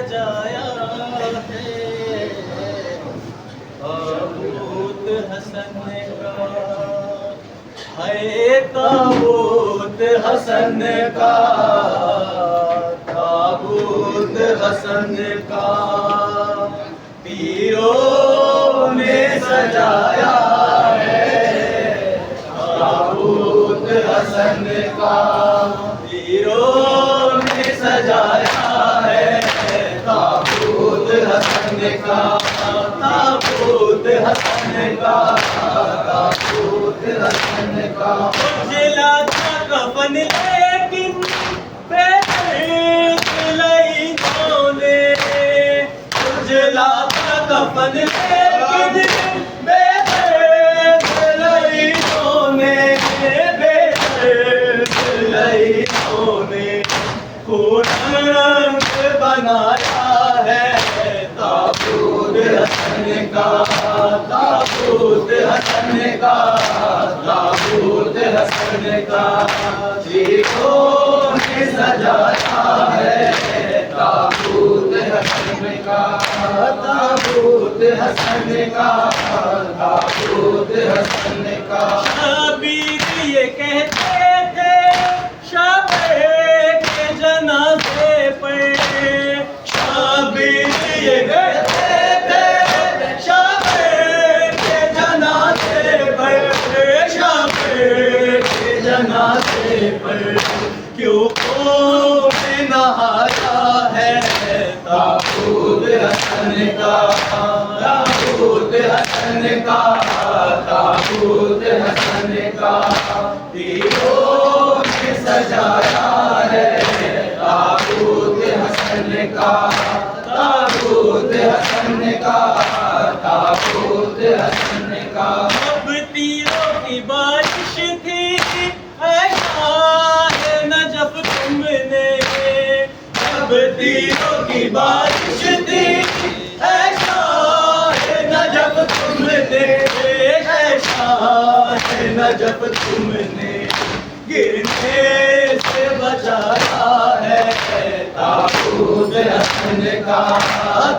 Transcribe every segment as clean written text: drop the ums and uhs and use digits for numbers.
सजाया है ताबूत हसन का, है ताबूत हसन का, ताबूत हसन का पीरों ने सजाया है ताबूत हसन का, पीरों ने सजाया है ताबूत हसन का, ताबूत हसन का, ताबूत हसन का। उजला था कफन लेकिन बेदर्द लईनों ने, उजला था कफन लेकिन बेदर्द लईनों ने, बेदर्द लईनों ने खून बनाया है ताबूत हसन का, ताबूत हसन का, ताबूत हसन का पीरों ने सजाया है ताबूत हसन का, ताबूत हसन का, ताबूत हसन का। शबीर ये कहते थे शबे के जनाजे पर, शबीर ये कहते थे शबे के जनाजे पर, शबे के जनाजे पर क्यों ने नहाया है ताबूत हसन का, ताबूत हसन का, ताबूत हसन का पीरों ने सजाया है ताबूत हसन का, ताबूत हसन का, ताबूत हसन का। अब तीरों की बारिश थी ऐसा है नजफ तुमने, अब तीरों की बारिश थी ऐसा है नजफ तुमने, ऐसा है नजफ तुमने गिरने से बचाया है ताबूत हसन का,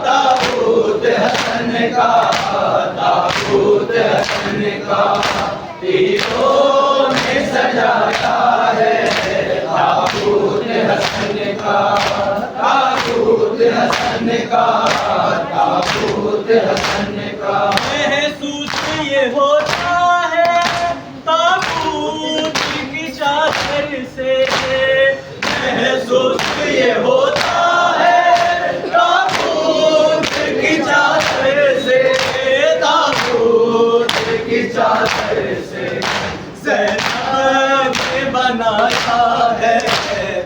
ताबूत हसन का, ताबूत हसन का पीरों ने सजाया है ताबूत हसन का, ताबूत हसन का, ताबूत हसन का। महसूस ये होता है ताबूत की चादर से, महसूस ये होता है ताबूत की चादर से, ताबूत की चादर से ज़ैनब ने बनाया है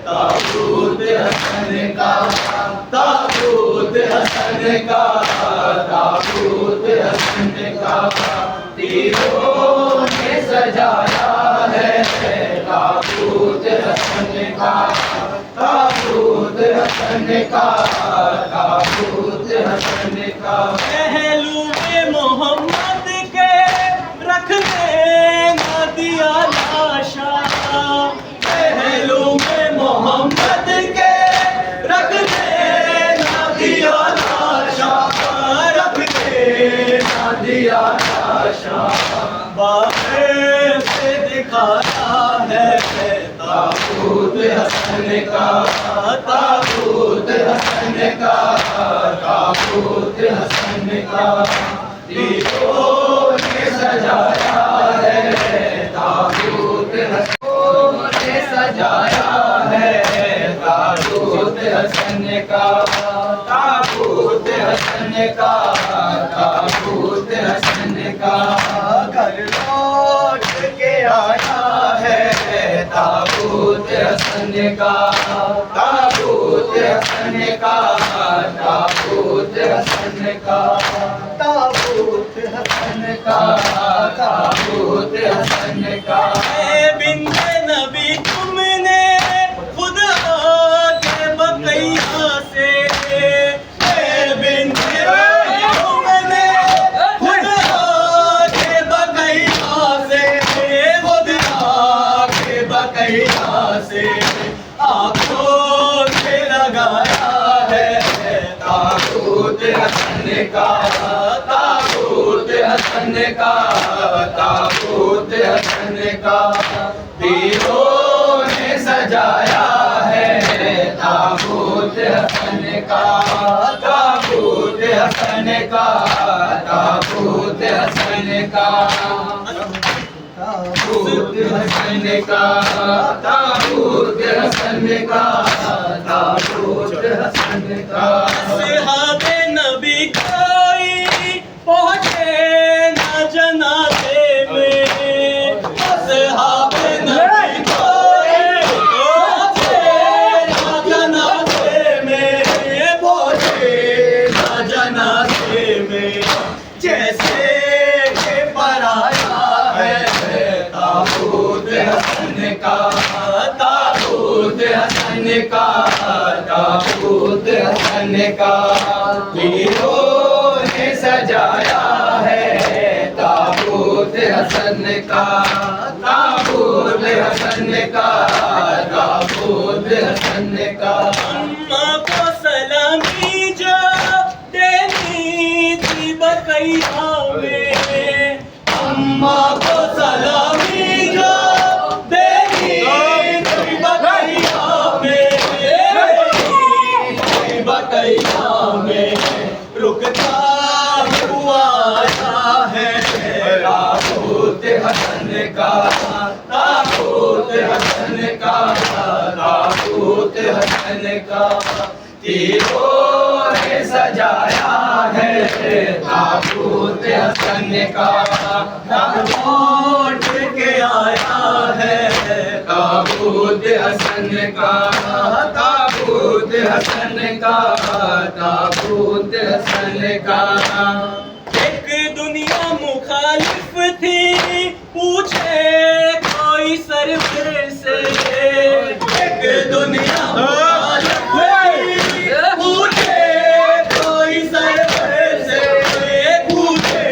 ताबूत हसन का, ताबूत हसन का, ताबूत हसन का तीरों ने सजाया है ताबूत हसन का, ताबूत हसन का, ताबूत हसन का। पहलू मोहम्मद के रखने न दिया लाशा, पहलू मोहम्मद के रखने न दिया लाशा, रखने न दिया लाशा बाहर से दिखाया है ताबूत हसन का, ताबूत हसन का, ताबूत हसन का पीरों ने सजाया है ताबूत हसन ने सजाया है ताबूत हसन का, ताबूत हसन का, ताबूत हसन का घर लौट के आया है ताबूत हसन का, ताबूत हसन का, ताबूत हसन का, ताबूत हसन का, ताबूत हसन का। बिंदे नबी तुमने खुद आके बकैया से, बिंदे तुमने खुद आके बकैया से, खुद आके बकैया से आँखों से लगाया है हसन का, ताबूत हसन का, ताबूत हसन का पीरों ने सजाया है। ताबूत हसन का, ताबूत हसन का, ताबूत हसन का, ताबूत हसन का, ताबूत हसन का, ताबूत हसन का। असहाबे नबी कोई पहुँचे न जनाजे में, असहाबे नबी कोई पहुँचे न जनाजे में, पहुँचे न जनाजे में, जैसे के पराया है ताबूत हसन का, ताबूत हसन का, ताबूत हसन का पीरों ने सजाया है। ताबूत हसन का, ताबूत हसन का, ताबूत हसन का। अम्मा को सलामी जो देनी थी बकैया में, अम्मा को सलामी जो देनी थी बकैया में, बकैया में रुकता हुआ है ताबूत हसन का, ताबूत हसन का, ताबूत हसन का तीरों ने सजाया है। ताबूत हसन का लौट के आया है। ताबूत हसन का, ताबूत हसन का, ताबूत हसन का। एक दुनिया मुखालिफ थी पूछे कोई सरवर से, एक दुनिया मुखालिफ थी पूछे कोई सरवर से, पूछे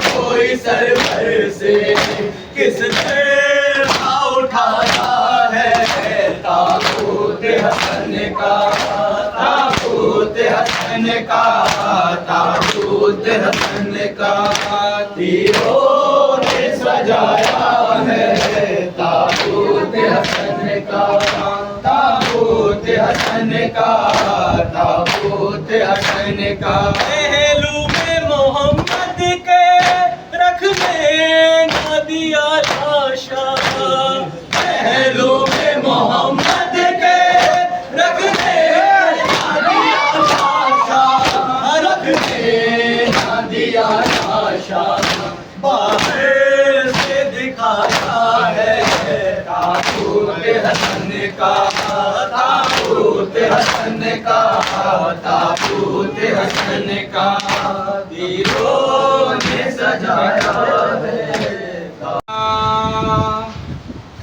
कोई सरवर से किसने उठाया है ताबूत हसन का, ताबूत हसन का, ताबूत हसन का तीरों ने सजाया है। ताबूत हसन का, ताबूत हसन का, ताबूत हसन का। पहलू में मोहम्मद के रख में न दिया लाशा, पहलू में मोहम्मद के रख में न दिया लाशा, रख में न दिया लाशा। बाहर से दिखाया है ताबूत हसन का, ताबूत हसन का, ताबूत हसन का तीरों ने सजाया है।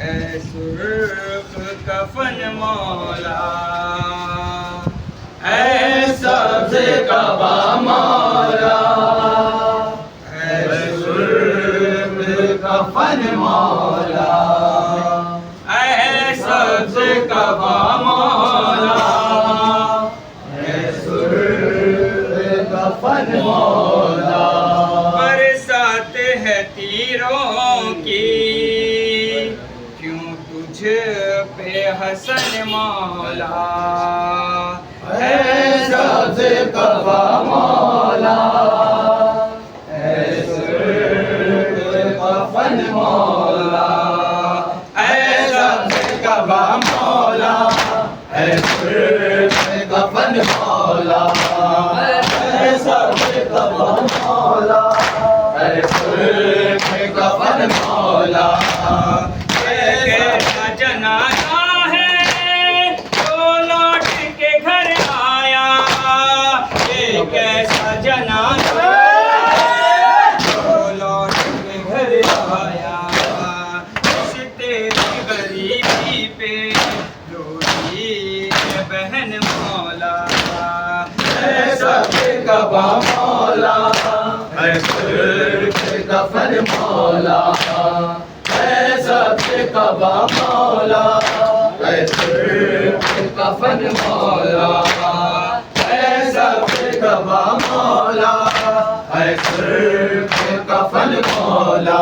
ऐ सुर्ख कफन मौला, ऐ सब्ज़ कबा मौला, ऐ सुर्ख कफन मौला, ऐ सब्ज़ कबा मौला, ऐ सुर्ख कफन मौला। बरसाते हैं तीरों की क्यों तुझ पे हसन मौला, ऐ सब्ज़ कबा मौला, ऐ सुर्ख कफन मौला, ऐ सब्ज़ कबा मौला, ऐ सुर्ख कफन मौला, ऐ सब्ज़ कबा मौला, ऐ सुर्ख कफन मौला। कैसा जनाजा है जो लौट के घर आया, ये कैसा जनाजा जो लौट के घर आया। इस तेरी गरीबी पे रोई है बहन मौला, ऐसा कबा मौला, ऐ सुर्ख कफन मौला, ऐसा कबा मौला, ऐ सुर्ख कफन मौला, ऐसा कबा कबा मौला, है सिर्फ कफन मौला।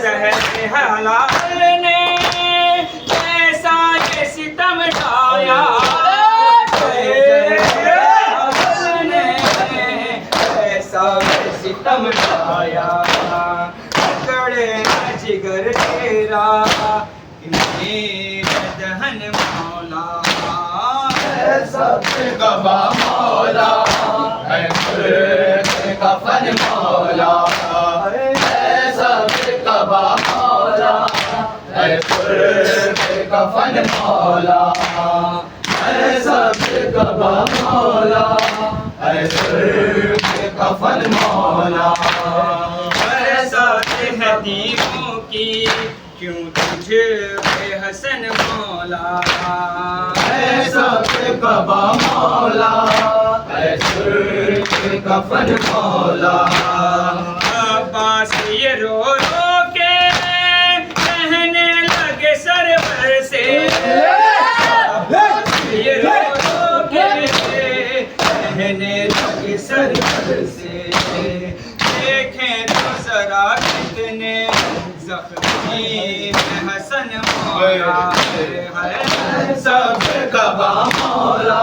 सहरे हलाल ने ऐसा ये सितम ढाया, ने ऐसा ये सितम ढाया, पकड़े न जिगर तेरा दहन मौला। सबसे कबा मौला, है सिर्फ कफन मौला, है सबसे कबा मौला, है सिर्फ कफन मौला, है सबसे कबा मौला, है सिर्फ कफन मौला। ऐसा है तीरों की क्यों तुझे बेहसन मौला, ऐसा कबा मौला, है सिर्फ कफन मौला। अब्बास ये रो रो के कहने लगे सरवर से, अब्बास ये रो रो के कहने लगे सरवर से, देखें तो जरा कितने ज़ख्मी हैं हसन मौला। सब कबा मौला,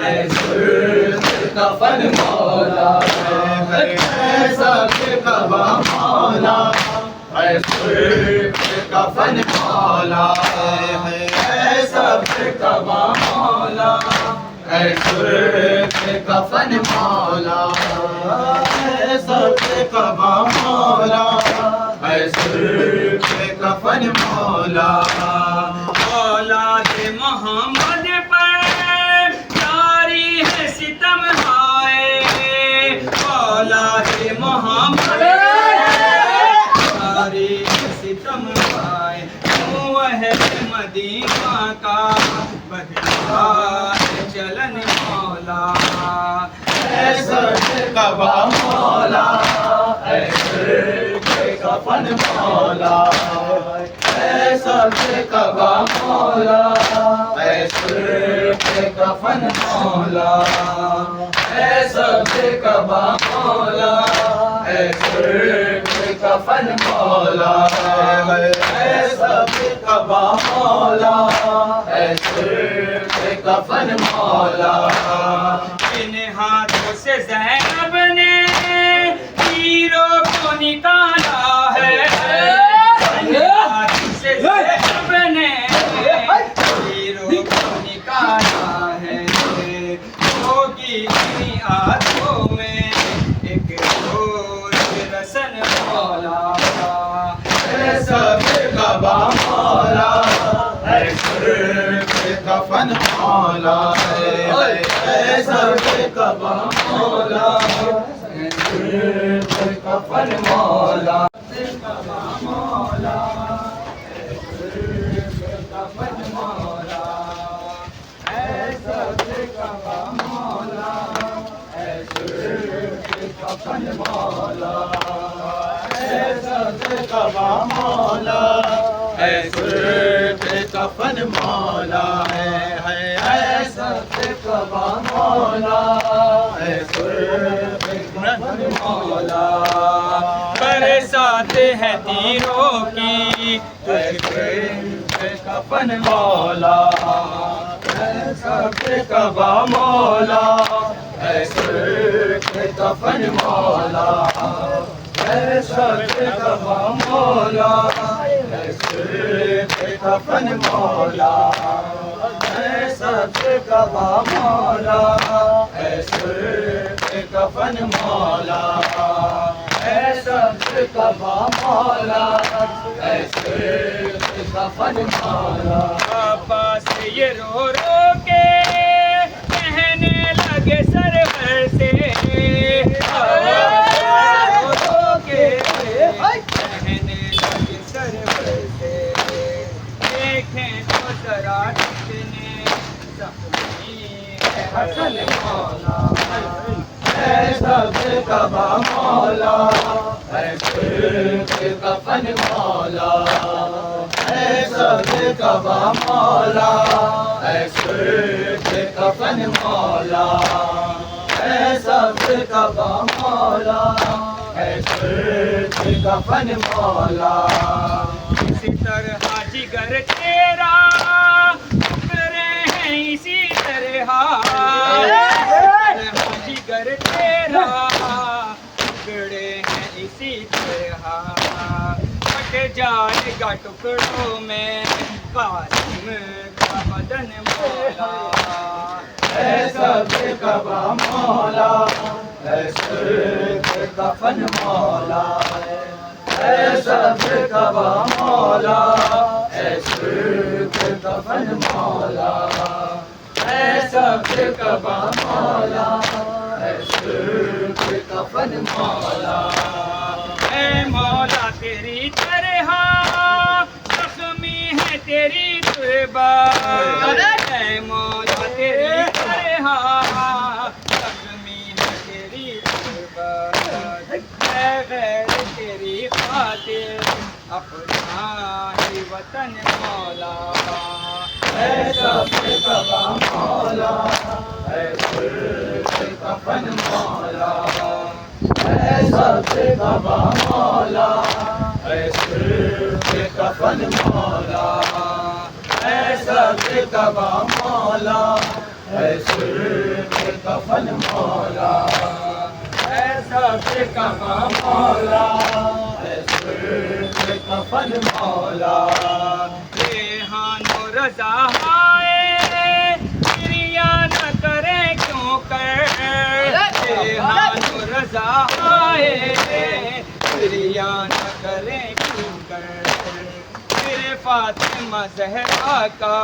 है सिर्फ कफन मौला, है सब कबा मौला, है सिर्फ कफन मौला, है सब कबा मौला, है सिर्फ कफन मौला, है सब कबा मौला, है सिर्फ कफन मौला। औलाद मोहम्मद पर जारी है सितम हाय, औलाद मोहम्मद जारी है सितम हाय, वह मदीना का बदलार चलन मौला। ऐसा कबा मौला, है सिर्फ कफन मौला, ऐसा कबा मौला, है सिर्फ कफन मौला, ऐसा कबा मौला, है सिर्फ कफन मौला, ऐसा कबा मौला, है सिर्फ कफन मौला। इन हाथों से ज़ैनब ने हीरो को निकाला है, इन हाथों से ज़ैनब ने हीरो को निकाला है, होगी इन्हीं हाथों में एक रोज रसन मौला। सब कबा मौला, है सिर्फ कफन मौला, है सब कबा मौला, है सिर्फ कफन मौला, कबा मौला, है सिर्फ कफन मौला, है सब कबा मौला, है सिर्फ कफन मौला, है सब कबा मौला, है सिर्फ कफन मौला, है सब कबा मौला, है सिर्फ कफन मौला। बरसात है तीरों की सिर्फ कफन मौला, है सब कबा मौला, है सिर्फ कफन मौला, है सब कबा मौला, है सिर्फ कफन मौला, है सब कबा मौला, है सिर्फ कफन मौला, है सब कबा मौला, है सिर्फ कफन मौला। अब्बास ये रो रो के कहने लगे सरवर से, अब्बास रो रो के कहने लगे सरवर से, देखें तो जरा कितने ज़ख्मी हैं हसन मौला। है सब कबा मौला, है सिर्फ कफन मौला, है सब कबा मौला, है सिर्फ कफन मौला, कबा मौला है सुर्ख कफन मौला। इसी तरह जिगर तेरा टुकड़े हैं इसी तरह जिगर तेरा टुकड़े हैं इसी तरह कट जाएगा टुकड़ों में कासिम का बदन मौला है सब कबा मौला है सुर्ख कफन मौला है सब कबा मौला है सुर्ख कफन मौला है सब कबा मौला है सुर्ख कफन मौला। ऐ मौला तेरी तरह जख्मी है तेरी तुरबा ऐ मौला तेरी तरह जख्मी है तेरी तुरबा ऐ गैर तेरी खातिर अपना ही वतन मौला है सब कबा मौला है सुर्ख कफन मौला है सब कबा मौला है सुर्ख कफन मौला है सब कबा मौला है सुर्ख कफन मौला है सब कबा मौला है सुर्ख कफन मौला। रेहानो रजा हाय क्रिया न करे क्यों कर रेहानो रजा हाय क्रिया न करे क्यों कर तेरे फातिमा ज़हरा का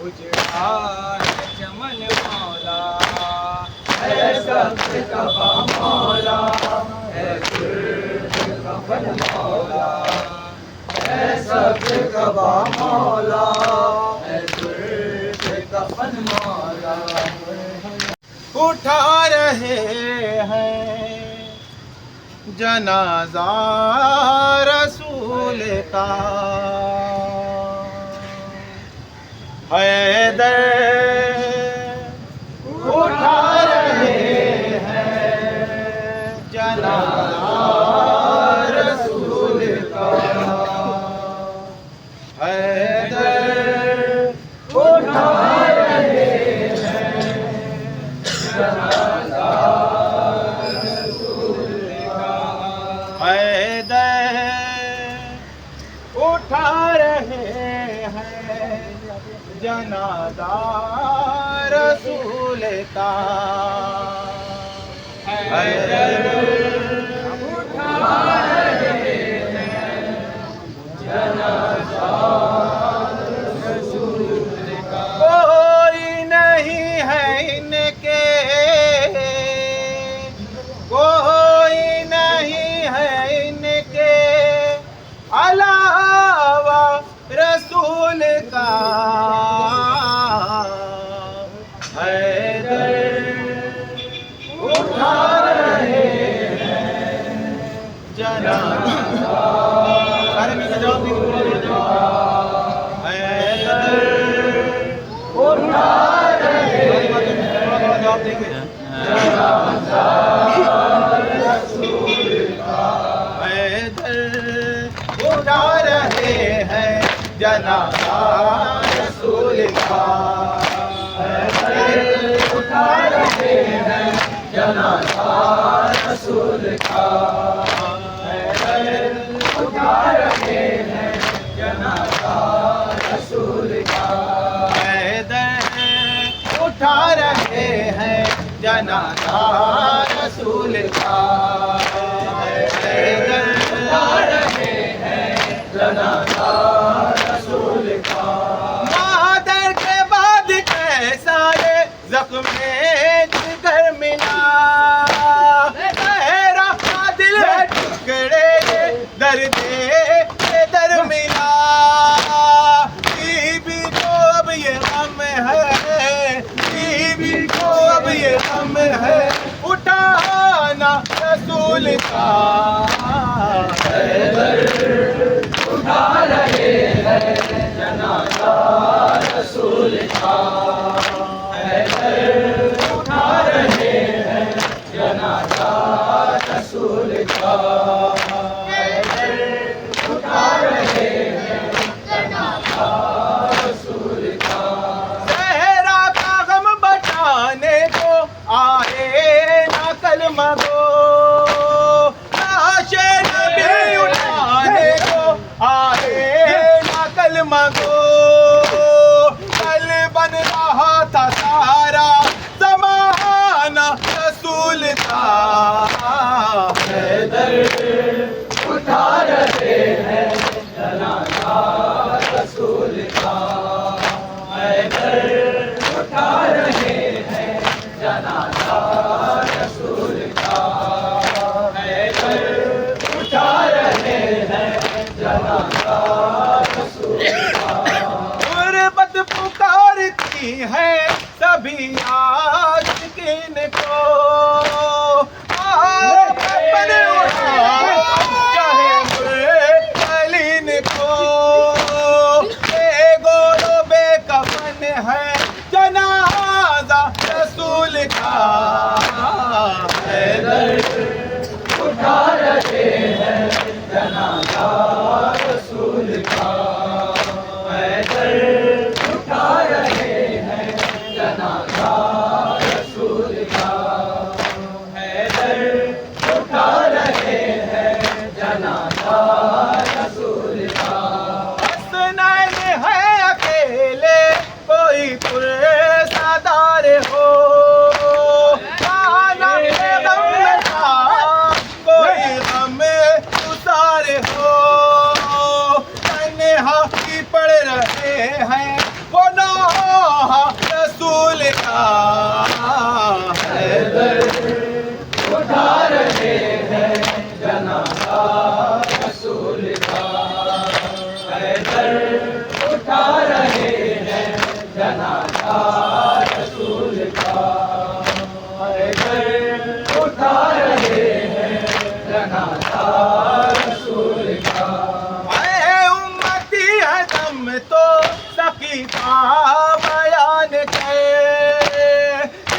उजड़ा है चमन मौला है सब कबा मौला है सुर्ख कफन मौला है सब कबा मौला है सुर्ख कफन मौला। उठा रहे हैं जनाजा रसूल का हैदर उठा रहे हैं जनाजा रसूल का हैदर उठा रहे हैं जनाजा रसूल का हैदर उठा रहे हैं जनाजा रसूल का हैदर उठा रहे हैं जनाजा रसूल का। कोई नहीं है इनके कोई नहीं है इनके अलावा रसूल का हैदर उठा रहे हैं जनाजा सारे मिलकर जवाब देंगे हैदर उठा रहे हैं जवाब देंगे जनाजा रसूल का हैदर उठा रहे हैं जनाजा रसूल का हैदर उठा रहे हैं जनाजा रसूल का हैदर उठा रहे हैं जनाजा रसूल का हैदर उठा रहे हैं जनाजा रसूल का हैदर उठा रहे हैं जनाजा रसूल का। मादर के बाद कैसा ये जख्म जिगर मिला मेरा दिल है टुकड़े दर्द दर मिला बीबी को अब ये गम है बीबी को अब ये गम है उठाना रसूल का उठा रहे हैं जनाजा रसूल का हैदर उठा रहे हैं जनाजा का उठा रहे हैं जनाजा रसूल का। सहरा का गम बचाने को आए ना कलमा गो, लाशे नबी उठाने को आए ना कलमा गो। कल बन रहा था सारा ज़माना रसूल का। हैदर उठा रहे हैं जनाजा रसूल का। हैदर उठा रहे हैं जनाजा रसूल का। हैदर उठा रहे हैं जनाजा रसूल का। गुर्बत पुकारती है सभी आशिकीन को, अपन उठाओ चाहे मुरसलीन को। बेगोरो बेकफन है जनाजा रसूल का। हैदर उठा रहे हैं जनाजा रसूल का। हैदर उठा रहे हैं जनाजा रसूल का। हैदर उठा रहे हैं जनाजा रसूल का। हसनैन है अकेले कोई पुरसादार हो, खाना के गम में था कोई गम उतार हो। तन्हा ही पड़ रहे हैं वो नौहा रसूल का। हैदर उठा रहे हैं जनाजा रसूल का। हैदर उठा रहे हैं जनाजा रसूल का। हैदर उठा रहे हैं जनाजा रसूल का। ऐ उम्मती है दम तो सकी का बयान कर,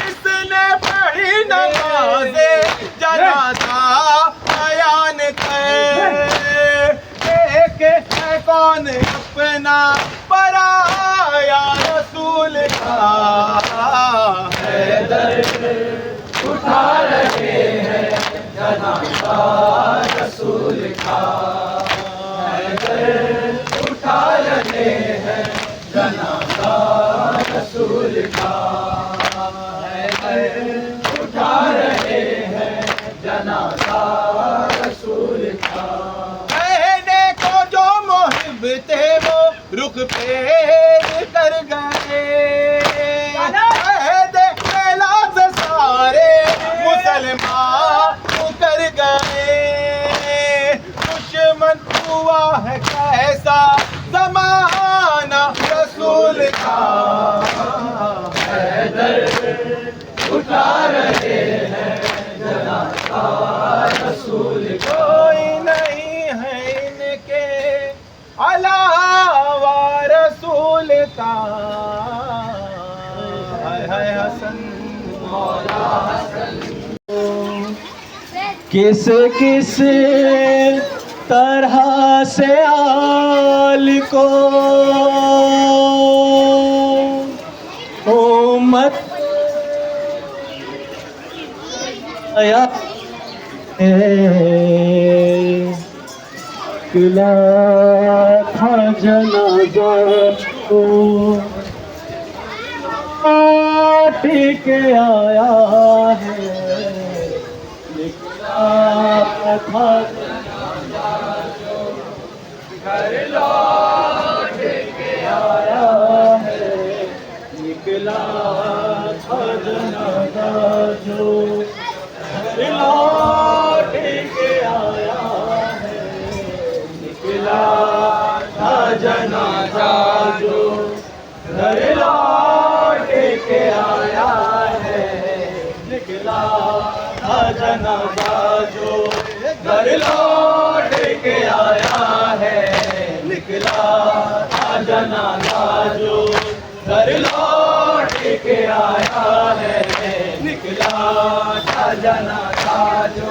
इसने पढ़ी नमाज़े जनाजा बयान कर। देखे है कौन अपना पराया रसूल का। हैदर उठा रहे हैं जनाजा रसूल का। हैदर उठा रहे हैं जनाजा रसूल का। हैदर उठा रहे हैं जनाजा रसूल का। कहने को जो मुहिब थे वो रुख फेर कर गए, कहदे लाज सारे मुसलमान कर गए। दुश्मन हुआ है कैसा ज़माना रसूल का। हैदर उठा रहे हैं जनाजा रसूल का। कोई नहीं है इनके अलावा रसूल का। हाय हाय हसन मौला हसन। किस किस तरह से आल को उम्मत आया किला था जनाजा को ठीक आया है। निकला था घर लौट के आया है। निकला था जनाजा जो लौट के आया है। निकला था जनाजा जो घर लौट के आया है। निकला था जनाजा जो घर लौट के आया है। निकला था जनाजा जो घर लौट के आया है। निकला था जनाजा जो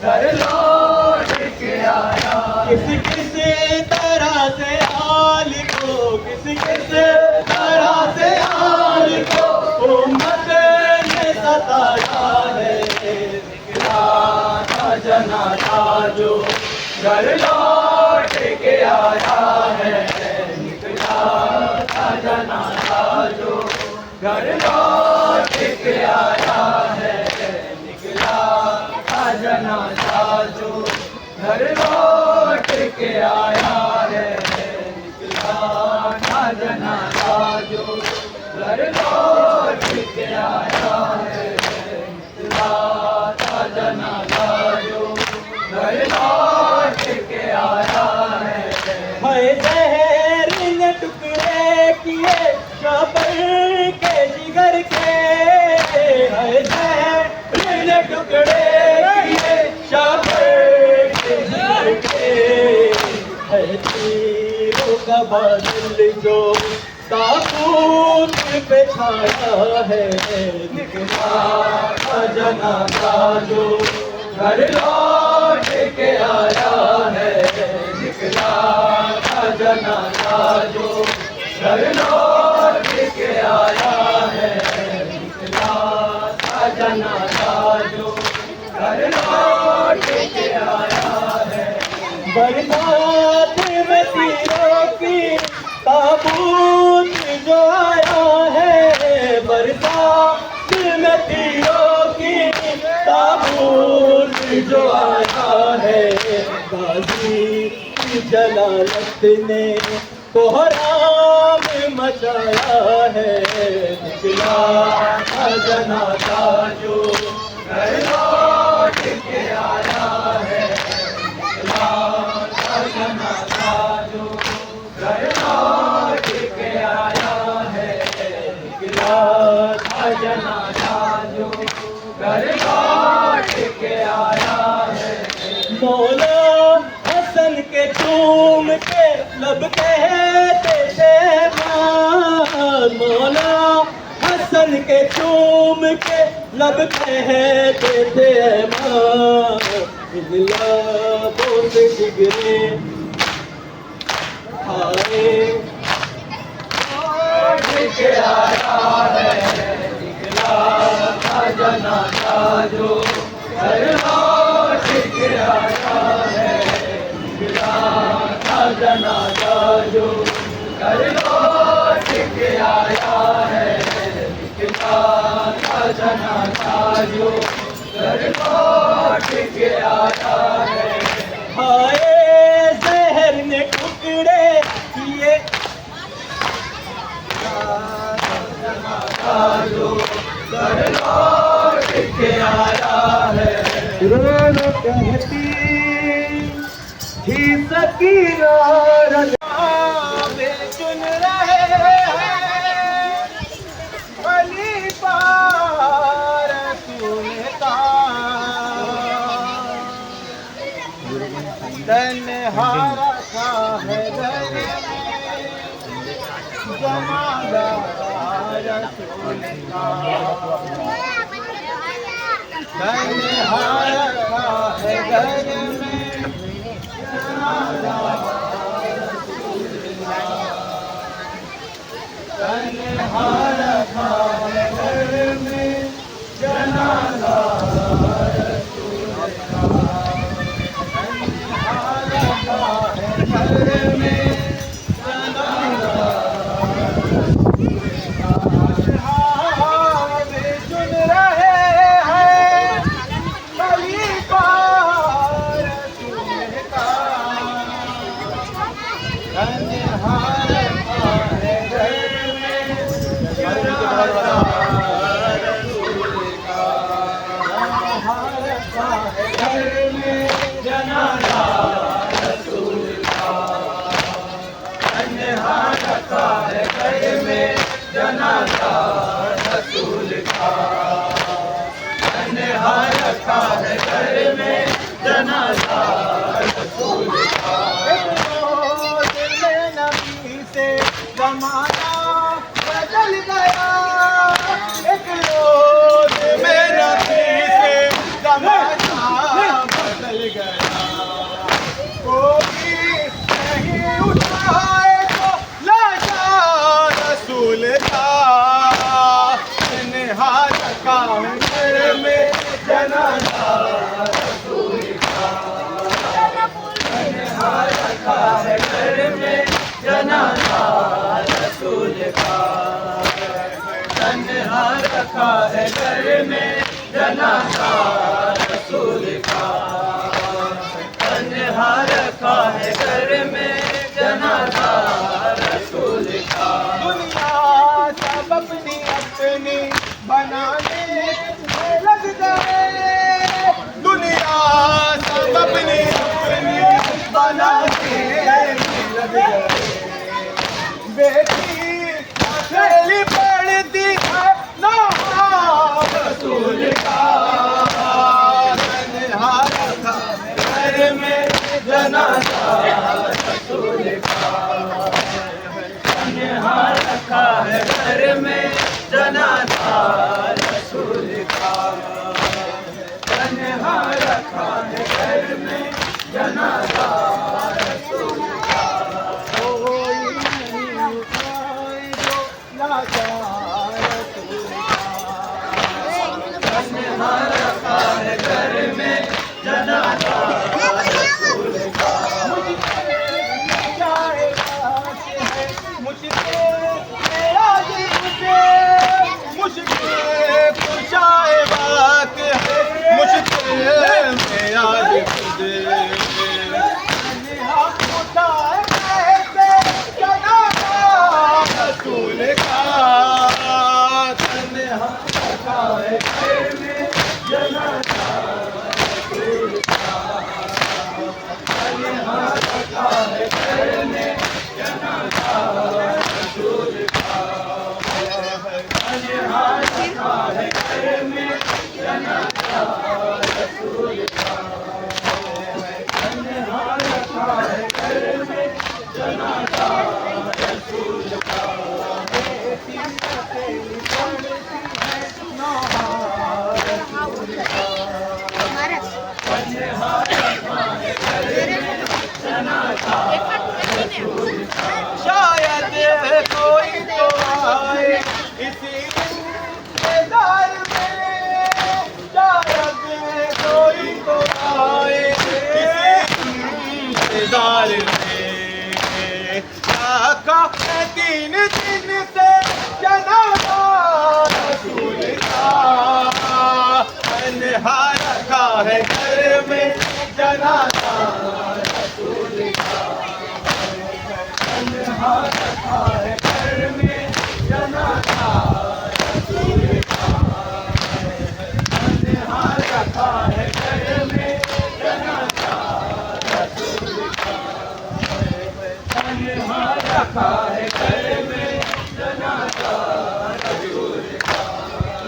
घर लौट के आया। किसी किसी तरह से हाल को, किसी किसी तरह से हाल को उम्मत ने सताया है। निकला था जनाजा जो घर लौट के आया है। निकला था जनाजा जो घर लौट के आया है। निकला था जनाजा जो घर लौट के आया है। निकला था जनाजा जो घर लौट के आया है। निकला था जनाजा जो घर लौट के आया है। हाय जहर ने टुकड़े किए शाबर के जिगर के, हाय जहर ने टुकड़े किए शाबर के जिगर के। है तीरों का बादल जो ताबूत पे छाया है। निकला था जनाजा जो घर लौट के आया है। निकला था जनाजा जो घर लौट के आया है। निकला था जनाजा जो घर लौट के आया है। बरसात में तीरों की ताबूत जो आया है। बरसात में तीरों की ताबूत जो आया है। गाजी की जलालत ने कोहराम मचाया है। निकला था जनाजा जो घर लौट के आया है। निकला था जनाजा जो घर लौट के आया है। निकला था जनाजा जो घर लौट के आया है। मौला हसन के चूम के लब कहते थे मां। मौला हसन के चूम के लब कहते थे मां। इन लबों से जिगरे खाए लौट के आया है। निकला था जनाजा जो घर लौट के आया है। निकला था जनाजा जो घर लौट के आया है। निकला था जनाजा जो घर लौट के आया है। हाय जहर ने टुकड़े किए जनाजा जो घर लौट के आया है। रोनो कहती थी सकीना रज़ा चुन रहे हैं खलीफा रसूल का। तन्हारा का है घर में जमादार रसूल का। तन्हारा का है घर में जमादार रसूल का। तन्हारा का है घर में जनाजा रसूल का। तन्हारा का है घर में जनाजा रसूल का। वे चुन रहे हैं खलीफा रसूल का। तन्हारा का है घर में जनाजा रसूल का। तन्हारा का है घर में जनाजा रसूल का। तन्हारा का है घर में जनाजा रसूल का। तन्हारा का है घर में जनाजा रसूल का। नबी से जमाना बदल गया। एक रोज में नबी से जमाना रखा है घर में जनाजा रसूल का, तन्हा रखा है घर में जनाजा रसूल का। दुनिया सब अपनी अपनी बनाने में लग गए, दुनिया सब अपनी अपनी बनाने में लग गए। बेटी अकेली पढ़ती है नाम रसूल का, तन्हा रखा है घर में जनाजा रसूल का, तन्हा रखा है घर में जनाजा रसूल का, तन्हा रखा है घर में जनाजा रसूल का। कोई नहीं उठाए जो लाचार रसूल का। तन्हा रखा है घर में जनाजा रसूल का। शायद कोई तो आए इसी इंतजार में, शायद कोई तो आए इसी इंतजार में। काका है 3 दिन से जनाजा रसूल का, तन्हा रखा है घर में जनाजा रसूल का, तन्हा रखा है घर में जनाजा रसूल का, तन्हा रखा है घर में जनाजा रसूल का, तन्हा रखा है घर में जनाजा रसूल का।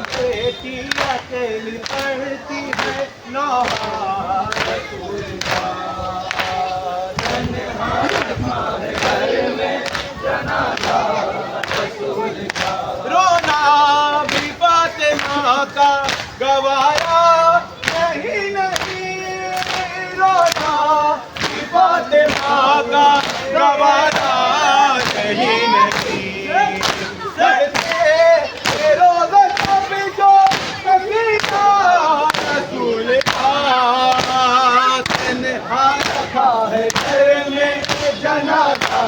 बेटी अकेली पढ़ती है नौहा रसूल का, तन्हा रखा है घर में जनाजा रसूल का। रोना भी फातिमा का गवारा नहीं नहीं, रोना भी फातिमा का गवारा नहीं नहीं। सजदे रोज़ा भी जो कभी का रसूल का, तन्हा रखा है घर में जनाजा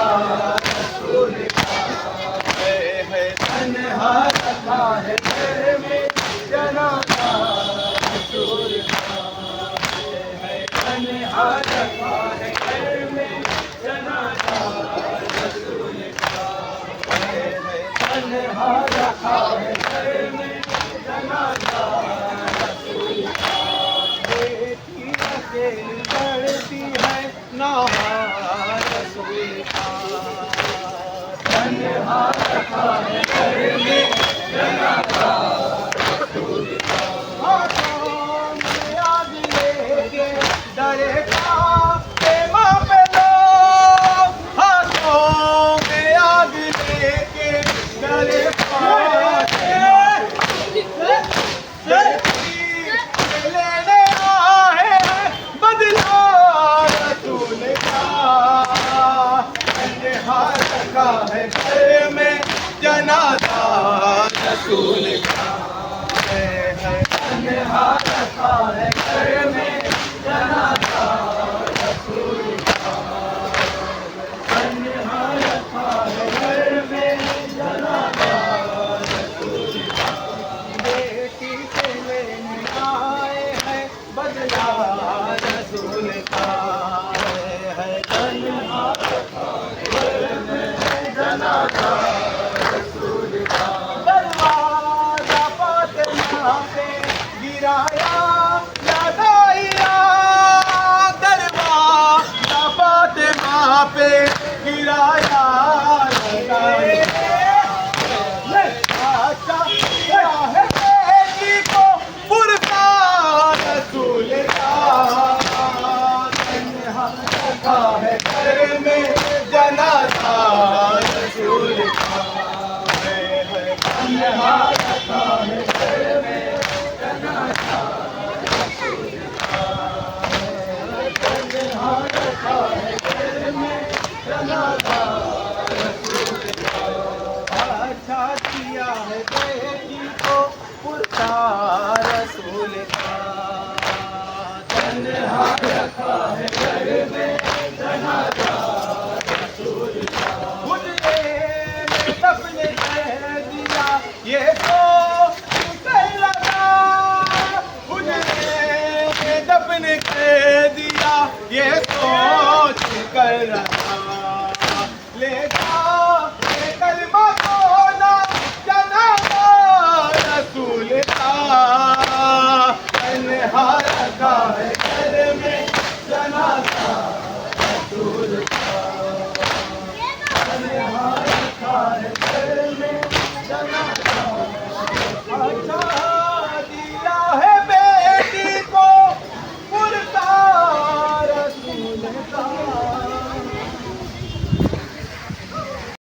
रसूल का, तन्हा रखा है घर में जनाजा रसूल का, तन्हा रखा है घर में जनाजा रसूल का, तन्हा रखा है घर में जनाजा रसूल का। बेटी अकेली पढ़ती है नौहा रसूल का, तन्हा रखा है घर में जनाजा रसूल का, हाथों में आग लेके डरे कांपते माँ पे लोग, हाथों में आग लेके डरे कांपते लेने आए हैं बदला रसूल का, तन्हा रखा है घर में जनाजा रसूल का, तन्हा रखा है घर में जनाजा गिराया लगाया दरबार फातिमा पे गिराया